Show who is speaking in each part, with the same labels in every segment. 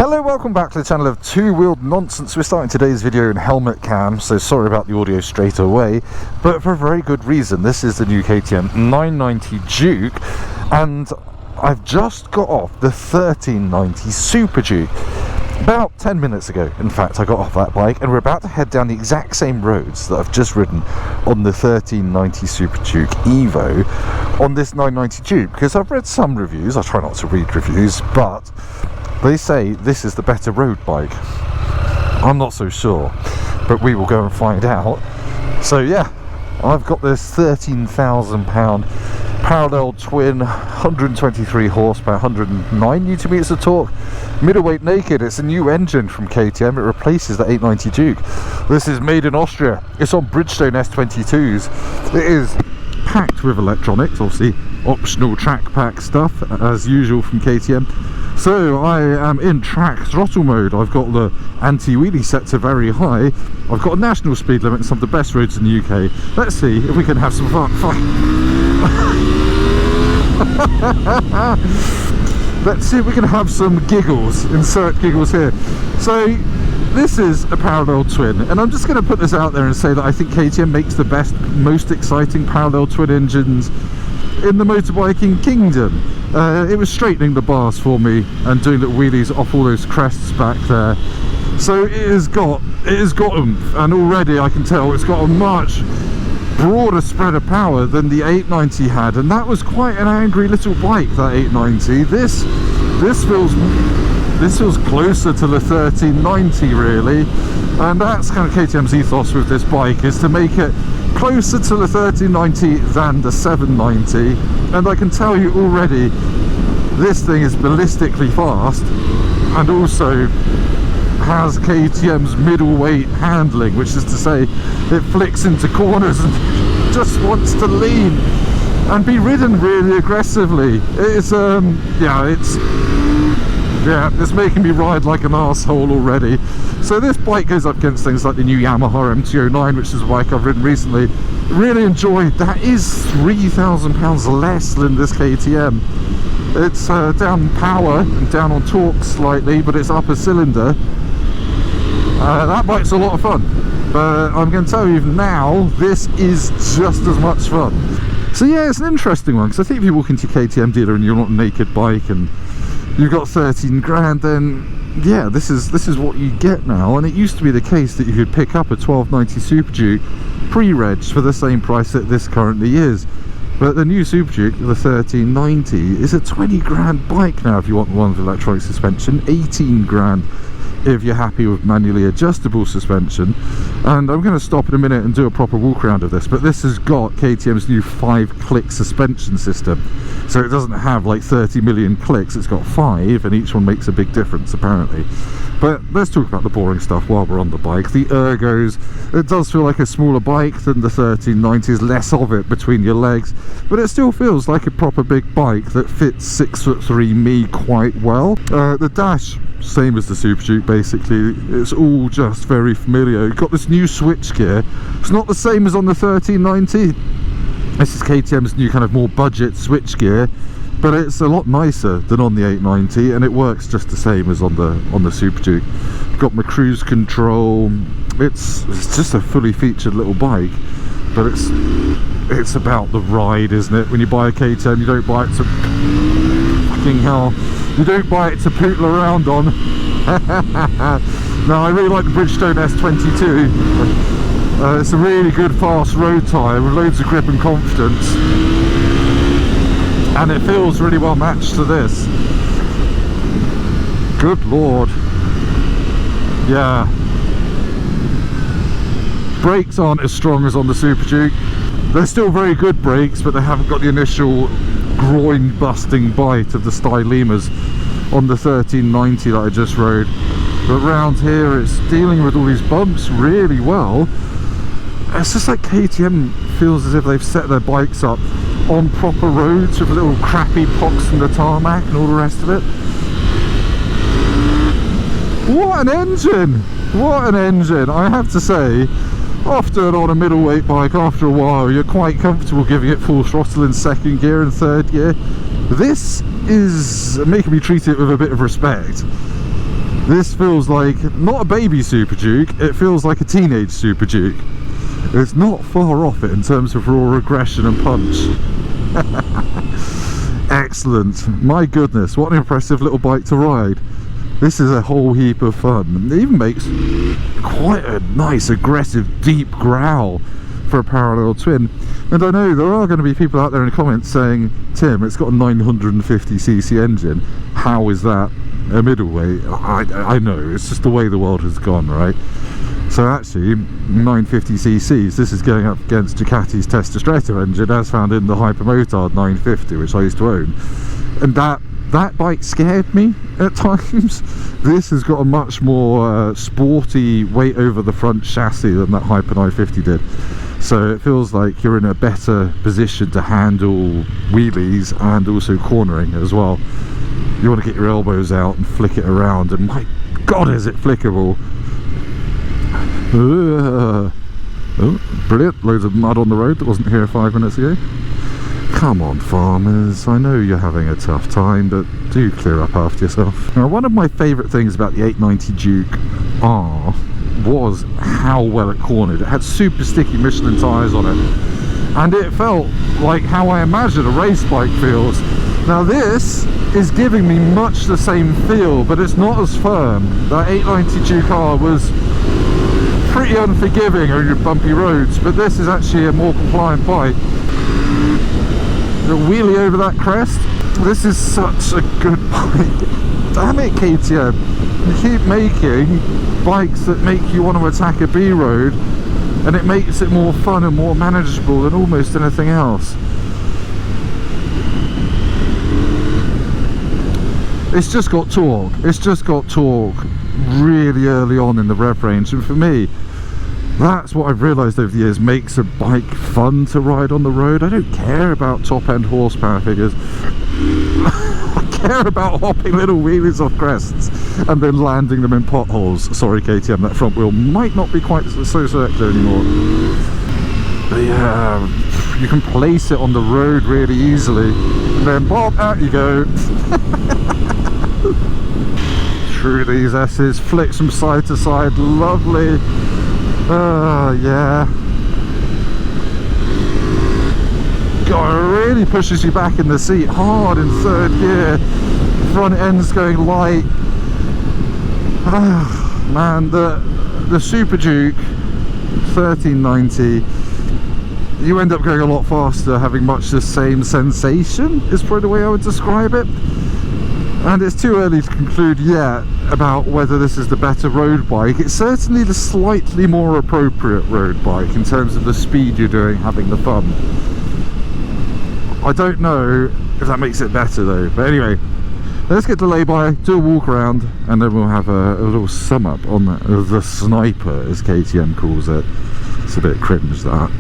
Speaker 1: Hello, welcome back to the channel of two-wheeled nonsense. We're starting today's video in helmet cam, so sorry about the audio straight away, but for a very good reason. This is the new KTM 990 Duke, and I've just got off the 1390 SuperDuke. About 10 minutes ago, in fact, I got off that bike, and we're about to head down the exact same roads that I've just ridden on the 1390 SuperDuke Evo on this 990 Duke, because I've read some reviews. I try not to read reviews, but they say this is the better road bike. I'm not so sure, but we will go and find out. So yeah, I've got this £13,000 parallel twin, 123 horsepower, 109 Newton meters of torque, middleweight naked. It's a new engine from KTM. It replaces the 890 Duke. This is made in Austria. It's on Bridgestone S22s. It is packed with electronics, obviously optional track pack stuff as usual from KTM. So I am in track throttle mode. I've got the anti-wheelie set to very high. I've got a national speed limit in some of the best roads in the UK. Let's see if we can have some fun. Let's see if we can have some giggles. Insert giggles here. So this is a parallel twin, and I'm just going to put this out there and say that I think KTM makes the best, most exciting parallel twin engines in the motorbiking kingdom. It was straightening the bars for me and doing little wheelies off all those crests back there. So it has got oomph, and already I can tell it's got a much broader spread of power than the 890 had, and that was quite an angry little bike, that 890. This feels closer to the 1390 really, and that's kind of KTM's ethos with this bike, is to make it closer to the 1390 than the 790. And I can tell you already, this thing is ballistically fast, and also has KTM's middleweight handling, which is to say it flicks into corners and just wants to lean and be ridden really aggressively. It's it's making me ride like an arsehole already. So this bike goes up against things like the new Yamaha MT-09, which is a bike I've ridden recently. Really enjoyed. That is £3,000 less than this KTM. It's down power and down on torque slightly, but it's upper cylinder. That bike's a lot of fun, but I'm going to tell you now, this is just as much fun. So yeah, it's an interesting one, because I think if you walk into your KTM dealer and you're not a naked bike and you've got 13 grand, then yeah, this is what you get now. And it used to be the case that you could pick up a 1290 SuperDuke pre-reg for the same price that this currently is. But the new SuperDuke, the 1390, is a 20 grand bike now if you want one with electronic suspension, 18 grand if you're happy with manually adjustable suspension. And I'm going to stop in a minute and do a proper walk around of this, but this has got KTM's new 5-click suspension system, so it doesn't have like 30 million clicks. It's got 5, and each one makes a big difference apparently. But let's talk about the boring stuff while we're on the bike. The ergos, it does feel like a smaller bike than the 1390s, less of it between your legs, but it still feels like a proper big bike that fits 6'3" me quite well. The dash, same as the SuperDuke basically. It's all just very familiar. You've got this new switch gear. It's not the same as on the 1390. This is KTM's new kind of more budget switch gear, but it's a lot nicer than on the 890, and it works just the same as on the SuperDuke. You've got my cruise control. It's just a fully featured little bike, but it's about the ride, isn't it? When you buy a KTM, you don't buy it to fucking hell. You don't buy it to pootle around on. No, I really like the Bridgestone S22. It's a really good fast road tyre with loads of grip and confidence, and it feels really well matched to this. Good lord. Yeah. Brakes aren't as strong as on the SuperDuke. They're still very good brakes, but they haven't got the initial groin busting bite of the Stylemas on the 1390 that I just rode. But round here it's dealing with all these bumps really well. It's just like KTM feels as if they've set their bikes up on proper roads with little crappy pox in the tarmac and all the rest of it. What an engine! What an engine! I have to say, often on a middleweight bike, after a while you're quite comfortable giving it full throttle in second gear and third gear. This is making me treat it with a bit of respect. This feels like not a baby SuperDuke, it feels like a teenage SuperDuke. It's not far off it in terms of raw aggression and punch. Excellent. My goodness, what an impressive little bike to ride. This is a whole heap of fun. It even makes quite a nice, aggressive, deep growl for a parallel twin. And I know there are going to be people out there in the comments saying, Tim, it's got a 950cc engine. How is that a middleweight? I know, it's just the way the world has gone, right? So actually, 950cc's, this is going up against Ducati's Testostretto engine as found in the Hypermotard 950, which I used to own. And that bike scared me at times. This has got a much more sporty weight over the front chassis than that Hyper 950 did. So it feels like you're in a better position to handle wheelies and also cornering as well. You want to get your elbows out and flick it around, and my god is it flickable. Oh, brilliant, loads of mud on the road that wasn't here 5 minutes ago. Come on farmers, I know you're having a tough time, but do clear up after yourself. Now, one of my favourite things about the 890 Duke R was how well it cornered. It had super sticky Michelin tyres on it, and it felt like how I imagine a race bike feels. Now this is giving me much the same feel, but it's not as firm. That 890 Duke R was pretty unforgiving on your bumpy roads, but this is actually a more compliant bike. The wheelie over that crest, this is such a good bike. Damn it, KTM, you keep making bikes that make you want to attack a B road, and it makes it more fun and more manageable than almost anything else. It's just got torque. It's just got torque really early on in the rev range, and for me, that's what I've realised over the years makes a bike fun to ride on the road. I don't care about top end horsepower figures. I care about hopping little wheelies off crests and then landing them in potholes. Sorry KTM, that front wheel might not be quite so circular anymore. But yeah, you can place it on the road really easily, and then pop, out you go. Through these S's, flicks from side to side, lovely. Yeah. God, it really pushes you back in the seat hard in third gear. Front end's going light. Man, the SuperDuke 1390, you end up going a lot faster, having much the same sensation, is probably the way I would describe it. And it's too early to conclude yet about whether this is the better road bike. It's certainly the slightly more appropriate road bike in terms of the speed you're doing, having the fun. I don't know if that makes it better though. But anyway, let's get the lay-by, do a walk around, and then we'll have a little sum up on the sniper, as KTM calls it. It's a bit cringe, that.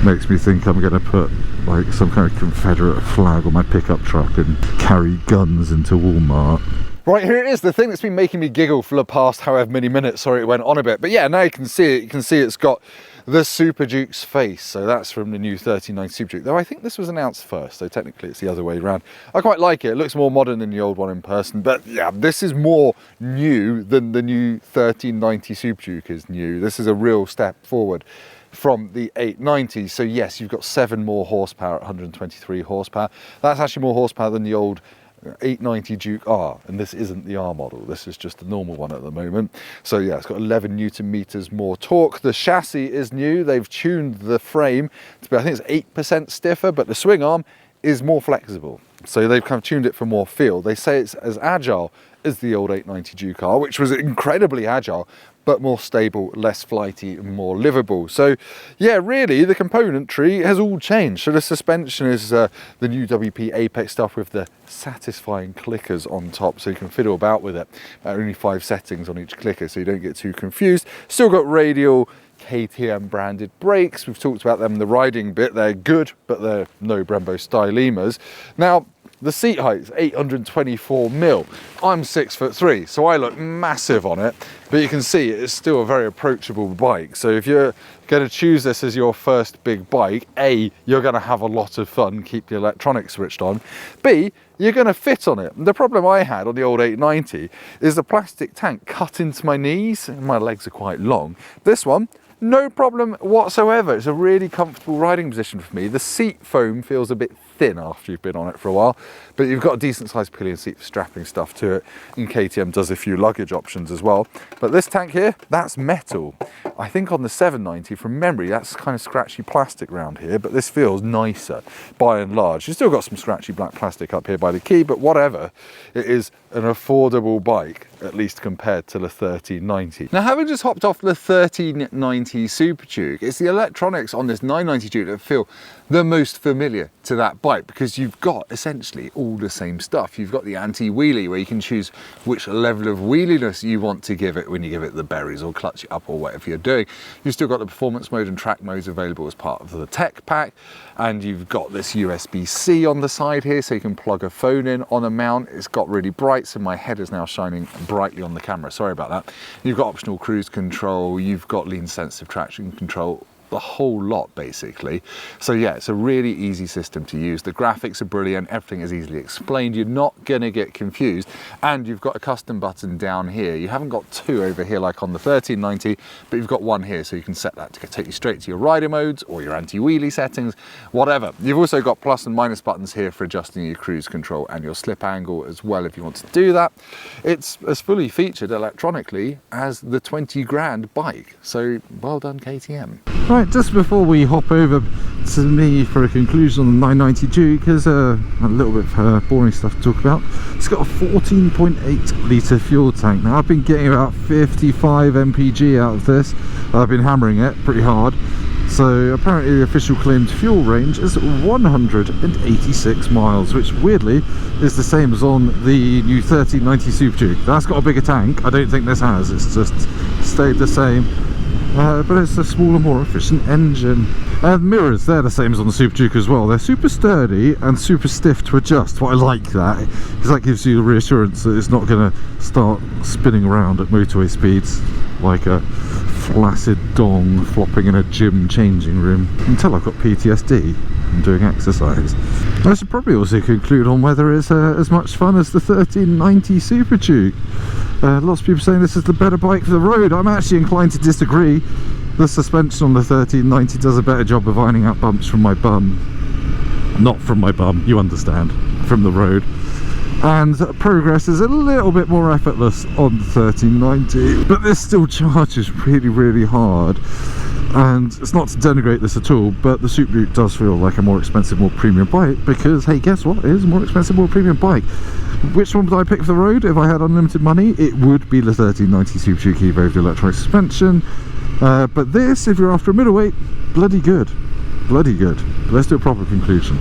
Speaker 1: Makes me think I'm going to put like some kind of Confederate flag on my pickup truck and carry guns into Walmart. Right, here it is, the thing that's been making me giggle for the past however many minutes. Sorry it went on a bit, but yeah, now you can see it. You can see it's got the SuperDuke's face, so that's from the new 1390 SuperDuke, though I think this was announced first, so technically it's the other way around. I quite like it. It looks more modern than the old one in person, but yeah, this is more new than the new 1390 SuperDuke is new. This is a real step forward from the 890. So yes, you've got 7 more horsepower at 123 horsepower. That's actually more horsepower than the old 890 Duke R, and this isn't the R model, this is just the normal one at the moment. So yeah, it's got 11 Newton meters more torque. The chassis is new. They've tuned the frame to be, I think it's 8% stiffer, but the swing arm is more flexible. So they've kind of tuned it for more feel. They say it's as agile as the old 890 Duke R, which was incredibly agile, but more stable, less flighty, and more livable. So yeah, really the componentry has all changed. So the suspension is the new WP Apex stuff with the satisfying clickers on top, so you can fiddle about with it. Only 5 settings on each clicker, so you don't get too confused. Still got radial KTM branded brakes. We've talked about them in the riding bit. They're good, but they're no Brembo Stylemas. Now, the seat height is 824 mil. I'm 6'3", so I look massive on it, but you can see it's still a very approachable bike. So if you're going to choose this as your first big bike, A, you're going to have a lot of fun, keep the electronics switched on. B,
Speaker 2: you're going to fit on it. The problem I had on the old 890 is the plastic tank cut into my knees, and my legs are quite long. This one, no problem whatsoever. It's a really comfortable riding position for me. The seat foam feels a bit thin after you've been on it for a while, but you've got a decent sized pillion seat for strapping stuff to it, and KTM does a few luggage options as well. But this tank here, that's metal. I think on the 790, from memory, that's kind of scratchy plastic around here, but this feels nicer by and large. You've still got some scratchy black plastic up here by the key, but whatever, it is an affordable bike, at least compared to the 1390. Now, having just hopped off the 1390 SuperDuke, it's the electronics on this 990 Duke that feel the most familiar to that bike, because you've got essentially all the same stuff. You've got the anti-wheelie, where you can choose which level of wheeliness you want to give it when you give it the berries or clutch it up or whatever you're doing. You've still got the performance mode and track modes available as part of the tech pack, and you've got this USB-C on the side here, so you can plug a phone in on a mount. It's got really bright, so my head is now shining brightly on the camera, sorry about that. You've got optional cruise control, you've got lean sensitive traction control, the whole lot basically. So yeah, it's a really easy system to use. The graphics are brilliant, everything is easily explained, you're not gonna get confused, and you've got a custom button down here. You haven't got two over here like on the 1390, but you've got one here, so you can set that to take you straight to your rider modes or your anti-wheelie settings, whatever. You've also got plus and minus buttons here for adjusting your cruise control and your slip angle as well if you want to do that. It's as fully featured electronically as the 20 grand bike, so well done KTM.
Speaker 1: Right, just before we hop over to me for a conclusion on the 990 Duke, there's a little bit of boring stuff to talk about. It's got a 14.8 litre fuel tank. Now, I've been getting about 55 mpg out of this. I've been hammering it pretty hard. So apparently the official claimed fuel range is 186 miles, which weirdly is the same as on the new 1390 SuperDuke. That's got a bigger tank. I don't think this has. It's just stayed the same. But it's a smaller, more efficient engine. And mirrors, they're the same as on the SuperDuke as well. They're super sturdy and super stiff to adjust. Well, I like that, because that gives you the reassurance that it's not going to start spinning around at motorway speeds like a flaccid dong flopping in a gym changing room. Until I've got PTSD and doing exercise. I should probably also conclude on whether it's as much fun as the 1390 SuperDuke. Lots of people saying this is the better bike for the road. I'm actually inclined to disagree. The suspension on the 1390 does a better job of ironing out bumps from my bum. Not from my bum, you understand, from the road. And progress is a little bit more effortless on the 1390, but this still charges really, really hard. And it's not to denigrate this at all, but the SuperDuke does feel like a more expensive, more premium bike, because hey, guess what? It is a more expensive, more premium bike. Which one would I pick for the road if I had unlimited money? It would be the 1390 SuperDuke Evo with the electronic suspension. But this, if you're after a middleweight, bloody good. Bloody good. Let's do a proper conclusion.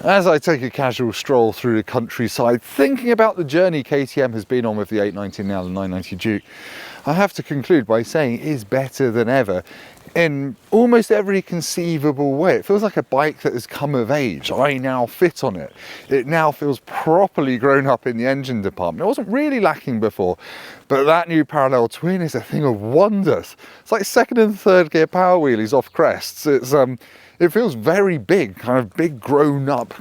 Speaker 2: As I take a casual stroll through the countryside, thinking about the journey KTM has been on with the 890 now, the 990 Duke, I have to conclude by saying it is better than ever in almost every conceivable way. It feels like a bike that has come of age. I now fit on it. It now feels properly grown up in the engine department. It wasn't really lacking before, but that new parallel twin is a thing of wonders. It's like second and third gear power wheelies off crests. It feels very big, kind of big, grown up,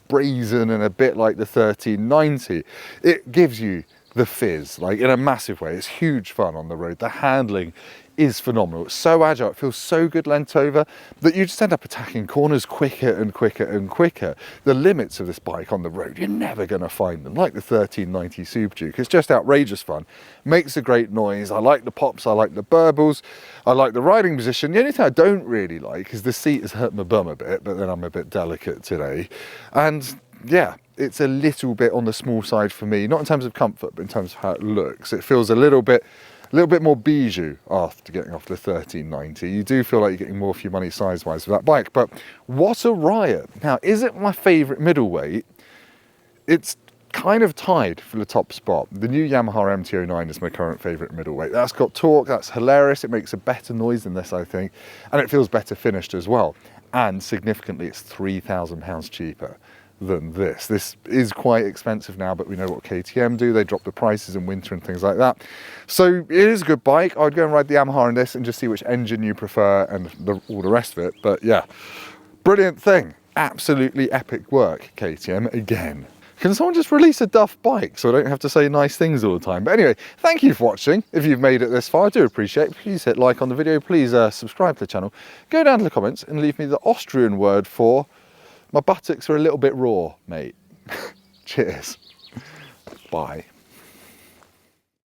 Speaker 2: brazen, and a bit like the 1390. It gives you the fizz, like in a massive way. It's huge fun on the road. The handling is phenomenal. It's so agile, it feels so good lent over that you just end up attacking corners quicker and quicker and quicker. The limits of this bike on the road, you're never going to find them, like the 1390 SuperDuke. It's just outrageous fun, makes a great noise. I like the pops, I like the burbles, I like the riding position. The only thing I don't really like is the seat has hurt my bum a bit, but then I'm a bit delicate today. And yeah, it's a little bit on the small side for me, not in terms of comfort, but in terms of how it looks. It feels a little bit more bijou after getting off the 1390. You do feel like you're getting more for your money size-wise with that bike, but what a riot. Now, is it my favourite middleweight? It's kind of tied for the top spot. The new Yamaha MT-09 is my current favourite middleweight. That's got torque, that's hilarious, it makes a better noise than this, I think, and it feels better finished as well. And significantly, it's £3,000 cheaper than this. This is quite expensive now, but we know what KTM do. They drop the prices in winter and things like that. So it is a good bike. I'd go and ride the Yamaha in this and just see which engine you prefer and all the rest of it. But yeah, brilliant thing. Absolutely epic work, KTM, again. Can someone just release a Duff bike so I don't have to say nice things all the time? But anyway, thank you for watching. If you've made it this far, I do appreciate it. Please hit like on the video. Please subscribe to the channel. Go down to the comments and leave me the Austrian word for my buttocks are a little bit raw, mate. Cheers. Bye.